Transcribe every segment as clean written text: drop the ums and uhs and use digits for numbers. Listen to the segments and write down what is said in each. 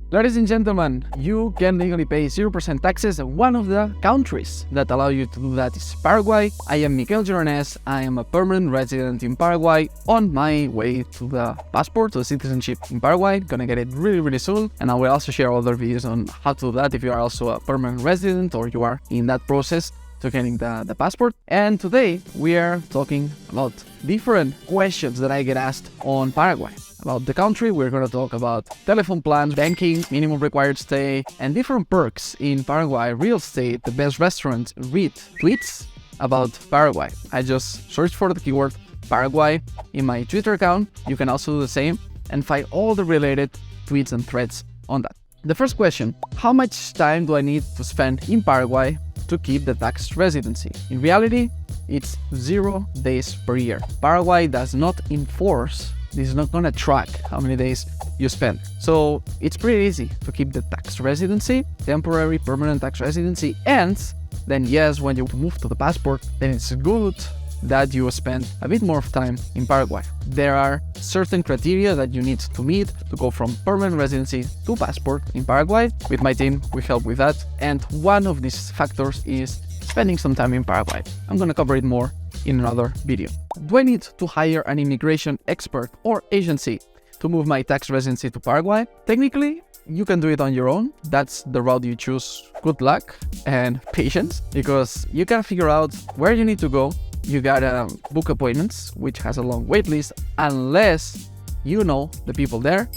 Ladies and gentlemen, you can legally pay 0% taxes, and one of the countries that allow you to do that is Paraguay. I am Miquel Gironès. I am a permanent resident in Paraguay on my way to the passport, to the citizenship in Paraguay. Gonna get it really soon, and I will also share other videos on how to do that if you are also a permanent resident or you are in that process to getting the passport. And today we are talking about different questions that I get asked on Paraguay. About the country, we're going to talk about telephone plans, banking, minimum required stay, and different perks in Paraguay, real estate, the best restaurants, read tweets about Paraguay. I just searched for the keyword Paraguay in my Twitter account. You can also do the same and find all the related tweets and threads on that. The first question, how much time do I need to spend in Paraguay to keep the tax residency? In reality, it's 0 days per year. Paraguay does not enforce. This is not going to track how many days you spend. So it's pretty easy to keep the tax residency, temporary, permanent tax residency. And then yes, when you move to the passport, then it's good that you spend a bit more of time in Paraguay. There are certain criteria that you need to meet to go from permanent residency to passport in Paraguay. With my team, we help with that. And one of these factors is spending some time in Paraguay. I'm going to cover it more in another video. Do I need to hire an immigration expert or agency to move my tax residency to Paraguay? Technically, you can do it on your own. That's the route you choose. Good luck and patience, because you gotta figure out where you need to go. You gotta book appointments, which has a long wait list, unless you know the people there,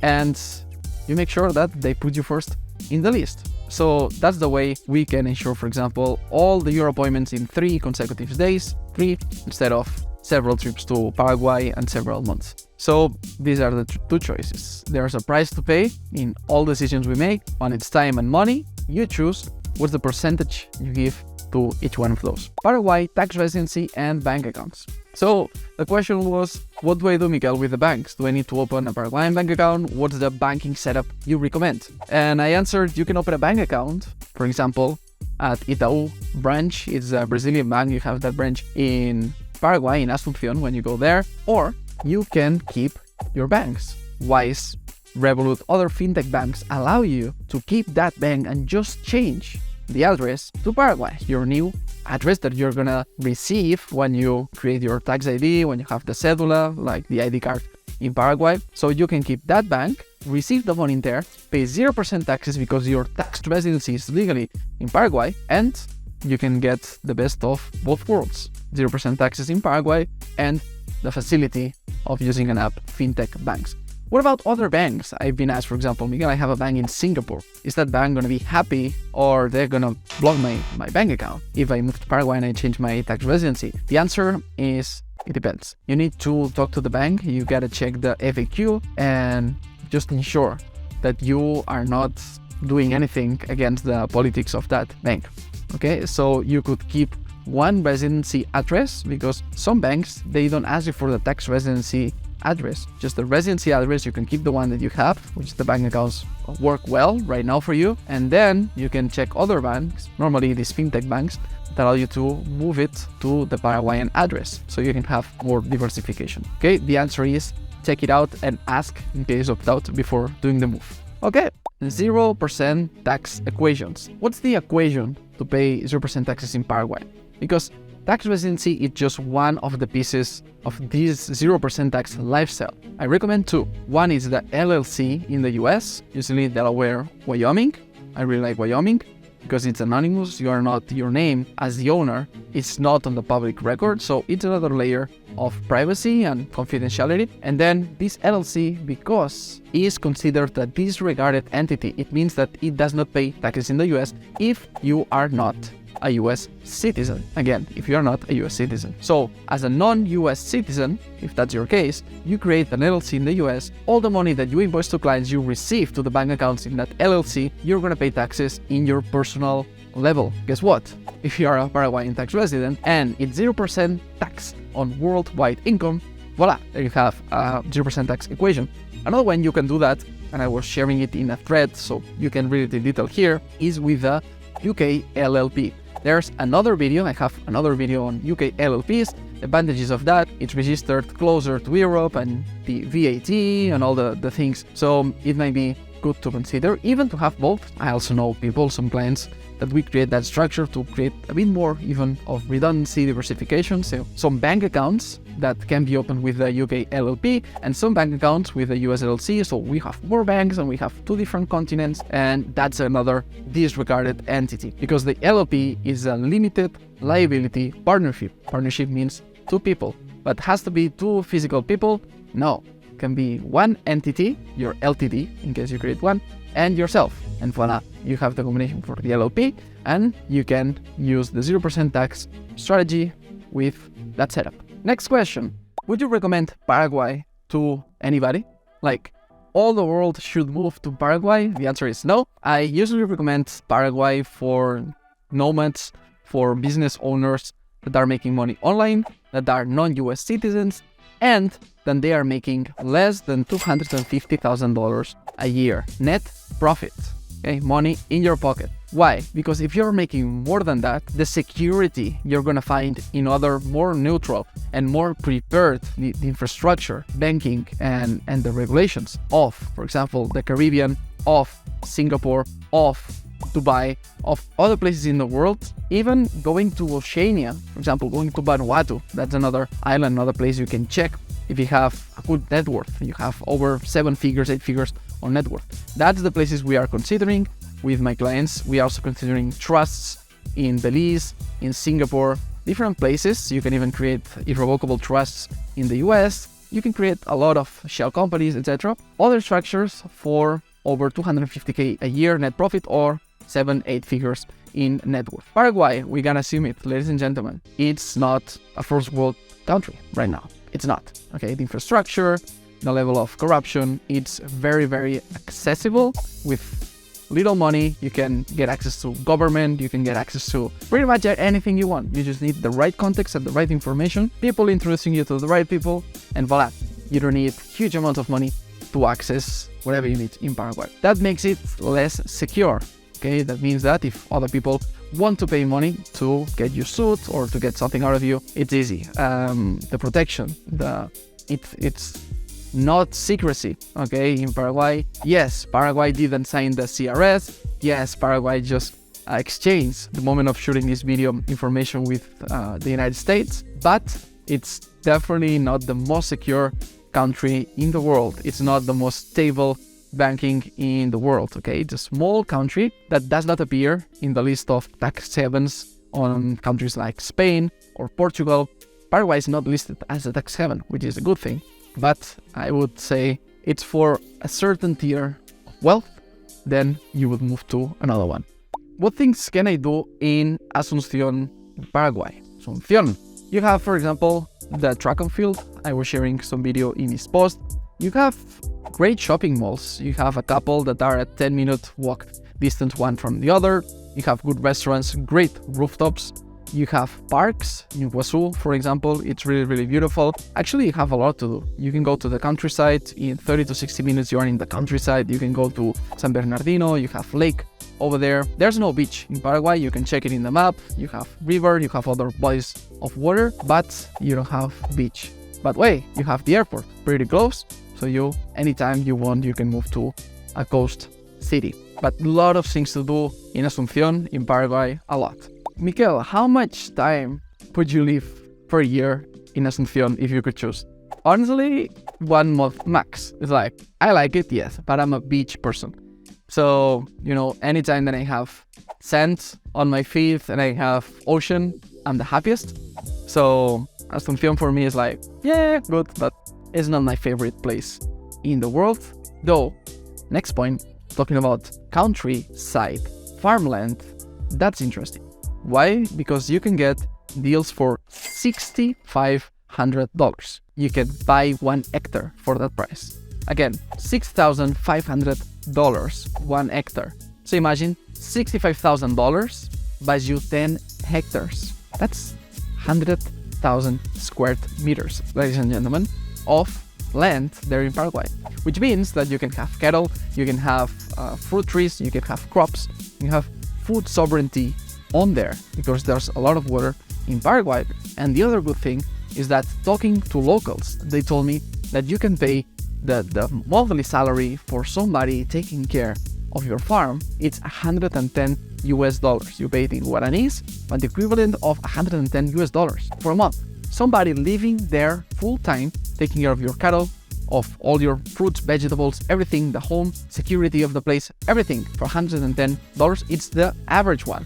and you make sure that they put you first in the list. So that's the way we can ensure, for example, all your appointments in 3 consecutive days, 3 instead of several trips to Paraguay and several months. So these are the 2 choices. There's a price to pay in all decisions we make. One, it's time and money. You choose what's the percentage you give to each one of those. Paraguay, tax residency, and bank accounts. So the question was, what do I do, Miquel, with the banks? Do I need to open a Paraguayan bank account? What's the banking setup you recommend? And I answered, you can open a bank account, for example, at Itaú branch. It's a Brazilian bank. You have that branch in Paraguay, in Asunción, when you go there. Or you can keep your banks. Wise, Revolut, other fintech banks allow you to keep that bank and just change the address to Paraguay, your new address that you're gonna receive when you create your tax ID, when you have the cédula, like the ID card in Paraguay. So you can keep that bank, receive the money in there, pay 0% taxes because your tax residency is legally in Paraguay, and you can get the best of both worlds. 0% taxes in Paraguay and the facility of using an app, fintech banks. What about other banks? I've been asked, for example, Miguel, I have a bank in Singapore. Is that bank going to be happy, or they're going to block my bank account if I move to Paraguay and I change my tax residency? The answer is, it depends. You need to talk to the bank. You got to check the FAQ and just ensure that you are not doing anything against the politics of that bank. Okay, so you could keep one residency address, because some banks, they don't ask you for the tax residency address, just the residency address. You can keep the one that you have, which the bank accounts work well right now for you, and then you can check other banks, normally these fintech banks, that allow you to move it to the Paraguayan address, so you can have more diversification. Okay, the answer is check it out and ask in case of doubt before doing the move. Okay, 0% tax equations. What's the equation to pay 0% taxes in Paraguay? Because tax residency is just one of the pieces of this 0% tax lifestyle. I recommend 2. One is the LLC in the US, usually Delaware, Wyoming. I really like Wyoming because it's anonymous. You are not, your name as the owner, it's not on the public record. So it's another layer of privacy and confidentiality. And then this LLC, because it is considered a disregarded entity, it means that it does not pay taxes in the US if you are not a US citizen. Again, if you're not a US citizen. So as a non-US citizen, if that's your case, you create an LLC in the US, all the money that you invoice to clients you receive to the bank accounts in that LLC, you're gonna pay taxes in your personal level. Guess what? If you are a Paraguayan tax resident and it's 0% tax on worldwide income, voila, there you have a 0% tax equation. Another one you can do that, and I was sharing it in a thread so you can read it in detail here, is with the UK LLP. There's another video, I have another video on UK LLPs, the advantages of that. It's registered closer to Europe and the VAT and all the things. So it might be good to consider, even to have both. I also know people, some clients, that we create that structure to create a bit more even of redundancy, diversification. So some bank accounts that can be opened with the UK LLP and some bank accounts with the US LLC. So we have more banks and we have two different continents, and that's another disregarded entity because the LLP is a limited liability partnership. Partnership means two people, but has to be two physical people? No. Can be one entity, your LTD, in case you create one, and yourself. And voila, you have the combination for the LLP, and you can use the 0% tax strategy with that setup. Next question. Would you recommend Paraguay to anybody? Like, all the world should move to Paraguay? The answer is no. I usually recommend Paraguay for nomads, for business owners that are making money online, that are non-US citizens, and then they are making less than $250,000 a year net profit. Okay, money in your pocket. Why? Because if you're making more than that, the security you're gonna find in other more neutral and more prepared, the infrastructure, banking, and the regulations of, for example, the Caribbean, of Singapore, of Dubai, of other places in the world, even going to Oceania, for example, going to Vanuatu, that's another island, another place you can check if you have a good net worth, you have over 7 figures, 8 figures on net worth. That's the places we are considering with my clients. We are also considering trusts in Belize, in Singapore, different places. You can even create irrevocable trusts in the US. You can create a lot of shell companies, etc. Other structures for over 250K a year net profit or 7-8 figures in net worth. Paraguay, we can assume it, ladies and gentlemen, it's not a first world country right now. It's not, okay? The infrastructure, the level of corruption, it's very, very accessible. With little money, you can get access to government, you can get access to pretty much anything you want. You just need the right context and the right information, people introducing you to the right people, and voila, you don't need huge amounts of money to access whatever you need in Paraguay. That makes it less secure. Okay, that means that if other people want to pay money to get you sued or to get something out of you, it's easy. The protection, it's not secrecy. Okay, in Paraguay, yes, Paraguay didn't sign the CRS. Yes, Paraguay just exchanged the moment of shooting this video information with the United States, but it's definitely not the most secure country in the world. It's not the most stable banking in the world. Okay, it's a small country that does not appear in the list of tax havens on countries like Spain or Portugal. Paraguay is not listed as a tax haven, which is a good thing, but I would say it's for a certain tier of wealth, then you would move to another one. What things can I do in Asunción, Paraguay? Asunción, you have, for example, the track and field. I was sharing some video in this post. You have great shopping malls. You have a couple that are a 10-minute walk distance one from the other. You have good restaurants, great rooftops. You have parks in Iguazu, for example. It's really, really beautiful. Actually, you have a lot to do. You can go to the countryside. In 30 to 60 minutes, you are in the countryside. You can go to San Bernardino. You have lake over there. There's no beach in Paraguay. You can check it in the map. You have river. You have other bodies of water, but you don't have beach. But wait, you have the airport pretty close. So you, anytime you want, you can move to a coast city. But a lot of things to do in Asunción, in Paraguay, a lot. Miquel, how much time would you live per year in Asunción if you could choose? Honestly, 1 month max. It's like, I like it, yes, but I'm a beach person. So, you know, anytime that I have sand on my feet and I have ocean, I'm the happiest. So Asunción for me is like, yeah, good, but it's not my favorite place in the world. Though, next point, talking about countryside, farmland, that's interesting. Why? Because you can get deals for $6,500. You can buy 1 hectare for that price. Again, $6,500, 1 hectare. So imagine $65,000 buys you 10 hectares. That's 100,000 square meters, ladies and gentlemen, of land there in Paraguay, which means that you can have cattle, you can have fruit trees, you can have crops, you have food sovereignty on there because there's a lot of water in Paraguay. And the other good thing is that talking to locals, they told me that you can pay the monthly salary for somebody taking care of your farm, it's $110. You pay it in guaranis, but the equivalent of $110 for a month. Somebody living there full time, taking care of your cattle, of all your fruits, vegetables, everything, the home, security of the place, everything for $110. It's the average one.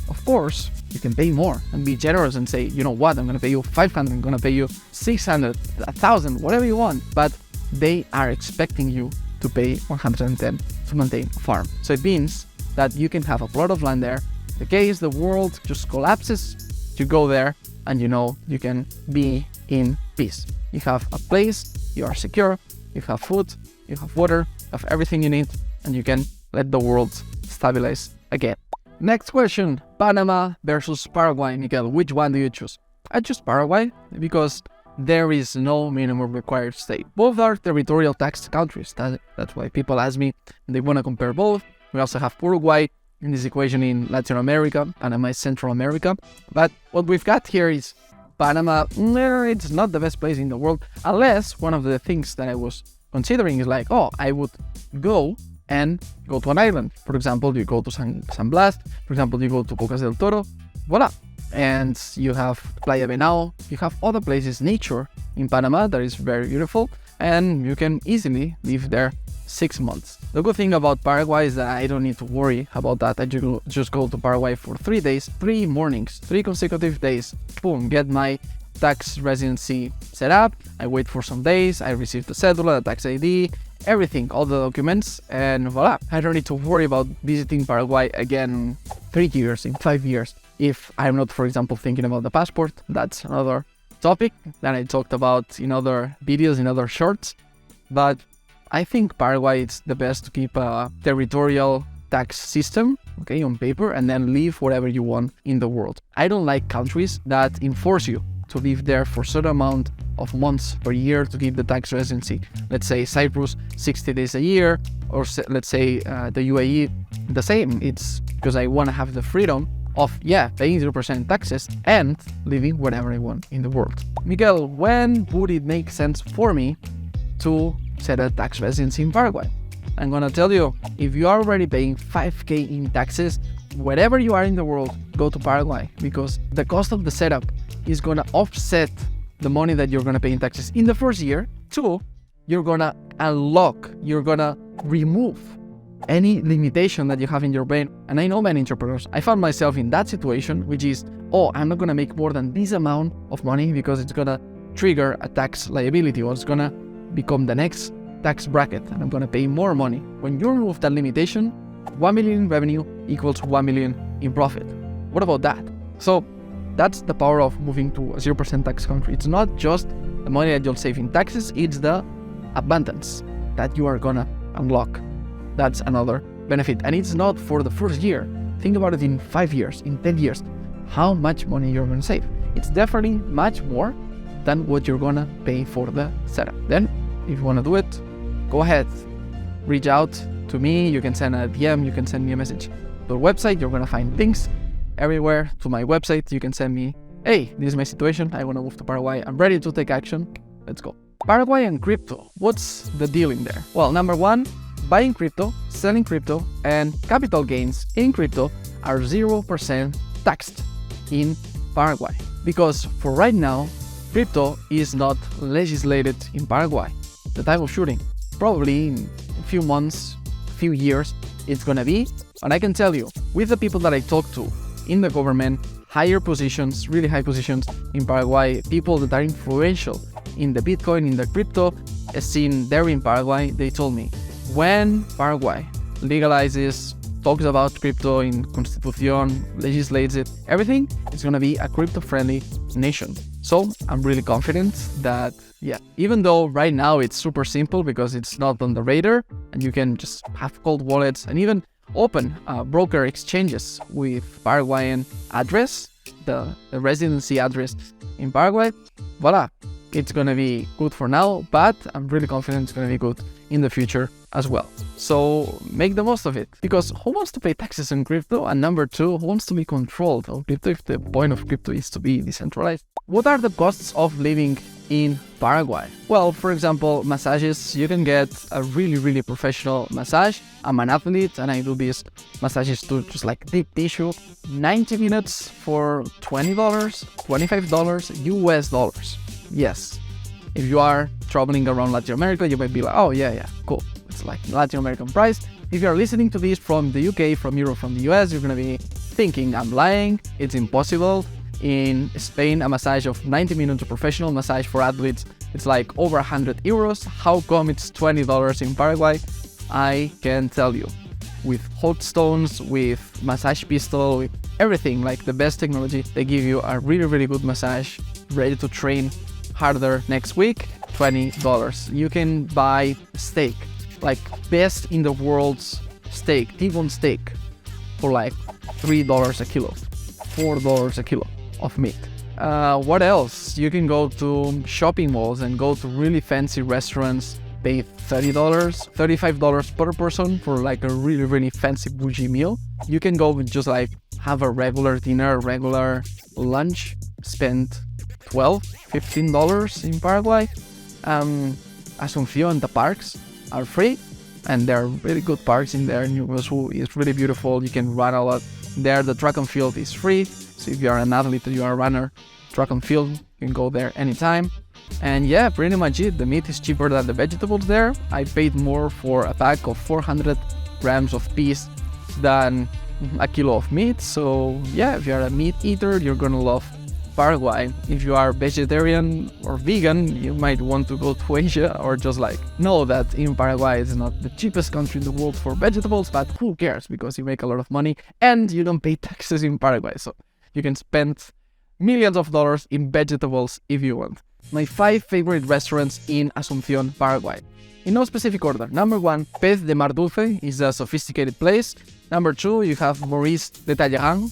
Of course, you can pay more and be generous and say, you know what, I'm going to pay you $500, I'm going to pay you $600, $1,000, whatever you want. But they are expecting you to pay $110 to maintain a farm. So it means that you can have a plot of land there. The case the world just collapses, you go there and you know you can be in peace. You have a place, you are secure, you have food, you have water, you have everything you need, and you can let the world stabilize again. Next question, Panama versus Paraguay. Miquel, which one do you choose? I choose Paraguay because there is no minimum required stay. Both are territorial tax countries. That's why people ask me, they want to compare both. We also have Paraguay in this equation in Latin America, Panama is Central America. But what we've got here is Panama, it's not the best place in the world, unless one of the things that I was considering is like, oh, I would go to an island. For example, you go to San Blas, for example, you go to Bocas del Toro, voila. And you have Playa Venao, you have other places, nature in Panama that is very beautiful, and you can easily live there 6 months. The good thing about Paraguay is that I don't need to worry about that. I just go to Paraguay for 3 days, 3 mornings, 3 consecutive days, boom, get my tax residency set up, I wait for some days, I receive the cedula, the tax ID, everything, all the documents, and voila. I don't need to worry about visiting Paraguay again 3 years, in 5 years. If I'm not, for example, thinking about the passport, that's another topic that I talked about in other videos, in other shorts. But I think Paraguay is the best to keep a territorial tax system, okay, on paper, and then live wherever you want in the world. I don't like countries that enforce you to live there for a certain amount of months per year to keep the tax residency. Let's say Cyprus, 60 days a year, or let's say the UAE, the same. It's because I want to have the freedom of, paying 0% taxes and living wherever I want in the world. Miquel, when would it make sense for me to set a tax residency in Paraguay? I'm gonna tell you, if you are already paying 5K in taxes, wherever you are in the world, go to Paraguay, because the cost of the setup is gonna offset the money that you're gonna pay in taxes in the first year. 2, you're gonna unlock, you're gonna remove any limitation that you have in your brain. And I know many entrepreneurs, I found myself in that situation, which is, I'm not gonna make more than this amount of money because it's gonna trigger a tax liability, or it's gonna become the next tax bracket and I'm gonna pay more money. When you remove that limitation, 1 million in revenue equals 1 million in profit. What about that? So that's the power of moving to a 0% tax country. It's not just the money that you'll save in taxes, it's the abundance that you are gonna unlock. That's another benefit. And it's not for the first year. Think about it in 5 years, in 10 years, how much money you're gonna save. It's definitely much more than what you're gonna pay for the setup. Then, if you wanna do it, go ahead, reach out to me. You can send a DM, you can send me a message. The website, you're gonna find links everywhere to my website. You can send me, hey, this is my situation, I wanna move to Paraguay, I'm ready to take action, let's go. Paraguay and crypto, what's the deal in there? Well, number 1, buying crypto, selling crypto, and capital gains in crypto are 0% taxed in Paraguay. Because for right now, crypto is not legislated in Paraguay. The time of shooting, probably in a few months, few years, it's gonna be. And I can tell you, with the people that I talk to in the government, higher positions, really high positions in Paraguay, people that are influential in the Bitcoin, in the crypto scene there in Paraguay, they told me, when Paraguay legalizes, talks about crypto in Constitution, legislates it, everything, it's gonna be a crypto-friendly nation. So I'm really confident that, even though right now it's super simple because it's not on the radar and you can just have cold wallets and even open broker exchanges with Paraguayan address, the residency address in Paraguay, voila, it's gonna be good for now, but I'm really confident it's gonna be good in the future as well. So make the most of it, because who wants to pay taxes on crypto? And number two, who wants to be controlled on crypto if the point of crypto is to be decentralized? What are the costs of living in Paraguay? Well, for example, massages. You can get a really professional massage. I'm an athlete and I do these massages too, just like deep tissue. 90 minutes for $20, $25 US dollars. Yes. If you are traveling around Latin America, you might be like, oh yeah, cool. It's like Latin American price. If you're listening to this from the UK, from Europe, from the US, you're gonna be thinking I'm lying. It's impossible. In Spain, a massage of 90 minutes, a professional massage for athletes, it's like over 100 euros. How come it's $20 in Paraguay? I can tell you. With hot stones, with massage pistol, with everything, like the best technology, they give you a really good massage, ready to train harder next week. $20. You can buy steak, like best in the world's steak, T-bone steak, for like $3 a kilo, $4 a kilo of meat. What else? You can go to shopping malls and go to really fancy restaurants, pay $30, $35 per person for like a really fancy bougie meal. You can go and just like have a regular dinner, regular lunch, spend $12, $15 in Paraguay. Asunción, the parks are free, and there are really good parks in there. New is really beautiful. You can run a lot there. The track and field is free. So if you are an athlete or you are a runner, track and field, you can go there anytime. And yeah, pretty much it. The meat is cheaper than the vegetables there. I paid more for a pack of 400 grams of peas than a kilo of meat. So yeah, if you're a meat eater, you're gonna love Paraguay. If you are vegetarian or vegan, you might want to go to Asia, or just like know that in Paraguay it's not the cheapest country in the world for vegetables, but who cares, because you make a lot of money and you don't pay taxes in Paraguay. So you can spend millions of dollars in vegetables if you want. My 5 favorite restaurants in Asunción, Paraguay. In no specific order. Number 1, Pez de Mar Dulce is a sophisticated place. Number 2, you have Maurice de Talleyrand,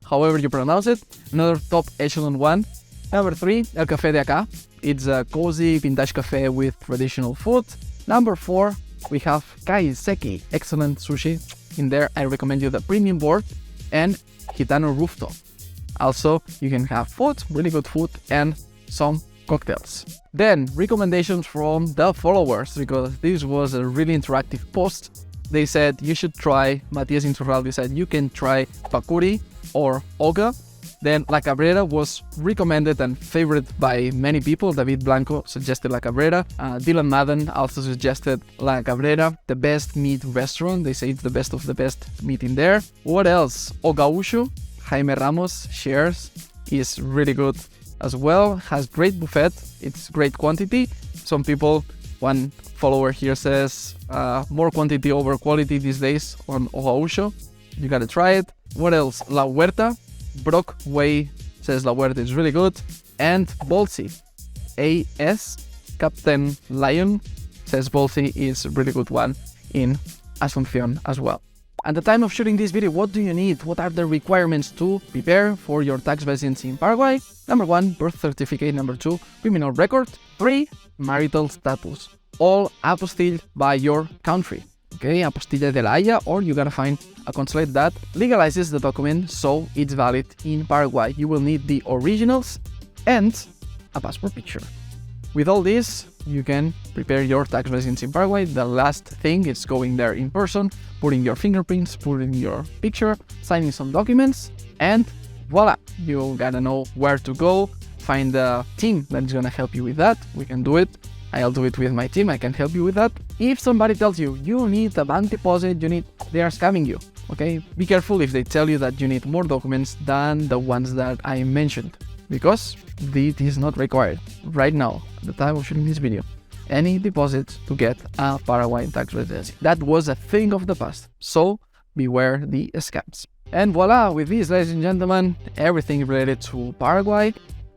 however you pronounce it. Another top echelon one. Number 3, El Café de Acá. It's a cozy vintage cafe with traditional food. Number 4, we have Kaiseki, excellent sushi. In there, I recommend you the premium board and Gitano Rooftop. Also, you can have food, really good food, and some cocktails. Then, recommendations from the followers, because this was a really interactive post. They said you should try, Matias Inturralde said you can try Pacuri or Oga. Then La Cabrera was recommended and favored by many people. David Blanco suggested La Cabrera. Dylan Madden also suggested La Cabrera, the best meat restaurant. They say it's the best of the best meat in there. What else? Ogaushu, Jaime Ramos shares, is really good as well. Has great buffet. It's great quantity. Some people, one follower here says more quantity over quality these days on Ogaushu. You gotta try it. What else? La Huerta. Brock Way says La Huerta is really good. And Bolsi, AS, Captain Lion, says Bolsi is a really good one in Asunción as well. At the time of shooting this video, what do you need? What are the requirements to prepare for your tax residency in Paraguay? Number 1, birth certificate. Number 2, criminal record. 3, marital status. All apostilled by your country. Okay, apostilla de la Haya, or you gotta find a consulate that legalizes the document so it's valid in Paraguay. You will need the originals and a passport picture. With all this, you can prepare your tax residency in Paraguay. The last thing is going there in person, putting your fingerprints, putting your picture, signing some documents, and voila, you gotta know where to go, find a team that's gonna help you with that. We can do it. I'll do it with my team. I can help you with that. If somebody tells you you need a bank deposit, they are scamming you. Okay, be careful if they tell you that you need more documents than the ones that I mentioned, because it is not required right now at the time of shooting this video. Any deposit to get a Paraguayan tax residency. That was a thing of the past. So beware the scams. And voila, with this, ladies and gentlemen, everything related to Paraguay.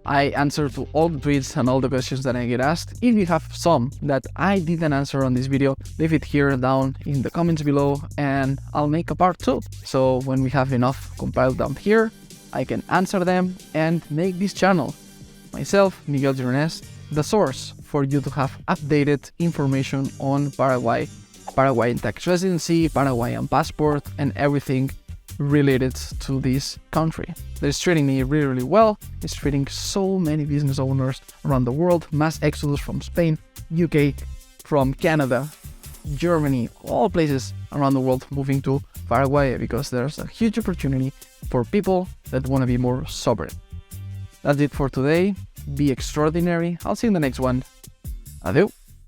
I answer to all the tweets and all the questions that I get asked. If you have some that I didn't answer on this video, leave it here down in the comments below and I'll make a part 2. So when we have enough compiled down here, I can answer them and make this channel myself, Miquel Gironès, the source for you to have updated information on Paraguay, Paraguayan tax residency, Paraguayan passport, and everything related to this country. That is treating me really, really well. It's treating so many business owners around the world, mass exodus from Spain, UK, from Canada, Germany, all places around the world moving to Paraguay because there's a huge opportunity for people that want to be more sovereign. That's it for today. Be extraordinary. I'll see you in the next one. Adieu.